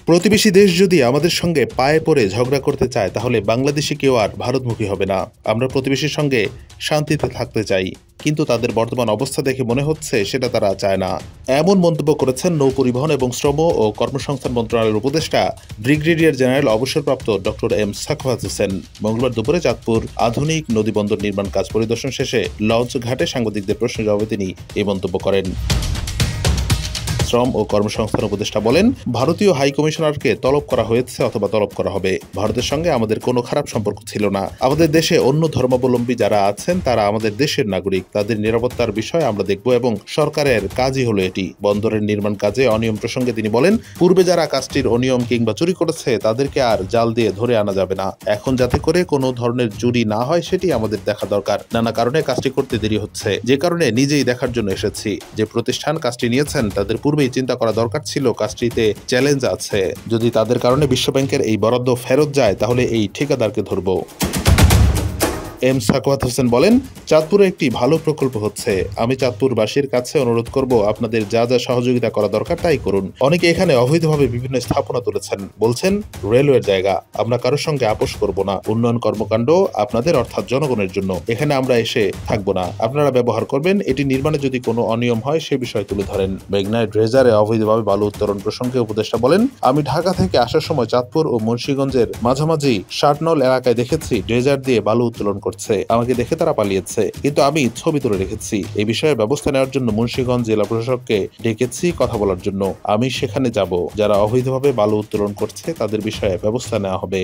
প্রতিবেশী দেশ যদি আমাদের সঙ্গে পায়ে পড়ে ঝগড়া করতে চায় তাহলে বাংলাদেশে কেউ আর ভারতমুখী হবে না। আমরা প্রতিবেশীর সঙ্গে শান্তিতে থাকতে চাই, কিন্তু তাদের বর্তমান অবস্থা দেখে মনে হচ্ছে সেটা তারা চায় না। এমন মন্তব্য করেছেন নৌ পরিবহন এবং শ্রম ও কর্মসংস্থান মন্ত্রণালয়ের উপদেষ্টা ব্রিগেডিয়ার জেনারেল অবসরপ্রাপ্ত ডক্টর এম সাখাওয়াত হোসেন। মঙ্গলবার দুপুরে চাঁদপুর আধুনিক নদীবন্দর নির্মাণ কাজ পরিদর্শন শেষে লঞ্চ ঘাটে সাংবাদিকদের প্রশ্নের জবাবে তিনি এই মন্তব্য করেন। শ্রম ও কর্মসংস্থান উপদেষ্টা বলেন, ভারতীয় হাই কমিশনারকে তলব করা হয়েছে অথবা তলব করা হবে। ভারতের সঙ্গে আমাদের কোনো খারাপ সম্পর্ক ছিল না। আমাদের দেশে অন্য ধর্মাবলম্বী যারা আছেন তারা আমাদের দেশের নাগরিক, তাদের নিরাপত্তার বিষয় আমরা দেখব এবং সরকারের কাজই হলো এটি। বন্দরের নির্মাণ কাজে অনিয়ম প্রসঙ্গে তিনি বলেন, পূর্বে যারা কাজটির অনিয়ম কিংবা চুরি করেছে তাদেরকে আর জাল দিয়ে ধরে আনা যাবে না। এখন যাতে করে কোনো ধরনের চুরি না হয় সেটি আমাদের দেখা দরকার। নানা কারণে কাজটি করতে দেরি হচ্ছে, যে কারণে নিজেই দেখার জন্য এসেছি। যে প্রতিষ্ঠান কাজটি নিয়েছেন তাদের পূর্বে চিন্তা করা দরকার ছিল কাজটিতে চ্যালেঞ্জ আছে। যদি তাদের কারণে বিশ্বব্যাংকের এই বরাদ্দ ফেরত যায় তাহলে এই ঠিকাদারকে ধরব। এম সাখাওয়াত হোসেন বলেন, চাঁদপুরে একটি ভালো প্রকল্প হচ্ছে। আমি চাঁদপুরবাসীর কাছে অনুরোধ করব, আপনাদের যা যা সহযোগিতা করা দরকার তাই করুন। অনেকে এখানে অবৈধভাবে বিভিন্ন স্থাপনা তুলেছেন, বলছেন রেলওয়ের জায়গা। আমরা কারোর সঙ্গে আপোষ করব না। উন্নয়ন কর্মকাণ্ড আপনাদের অর্থাৎ জনগণের জন্য। এখানে আমরা এসে থাকবো না। আপনারা ব্যবহার করবেন। এটি নির্মাণে যদি কোনো অনিয়ম হয় সে বিষয় তুলে ধরেন। মেঘনায় ড্রেজারে অবৈধভাবে বালু উত্তোলন প্রসঙ্গে উপদেষ্টা বলেন, আমি ঢাকা থেকে আসার সময় চাঁদপুর ও মুন্সিগঞ্জের মাঝামাঝি শার্টনল এলাকায় দেখেছি ড্রেজার দিয়ে বালু উত্তোলন করছে। আমাকে দেখে তারা পালিয়েছে, কিন্তু আমি ছবি তুলে রেখেছি। এই বিষয়ে ব্যবস্থা নেওয়ার জন্য মুন্সিগঞ্জ জেলা প্রশাসককে ডেকেছি কথা বলার জন্য। আমি সেখানে যাব। যারা অবৈধভাবে বালু উত্তোলন করছে তাদের বিষয়ে ব্যবস্থা নেওয়া হবে।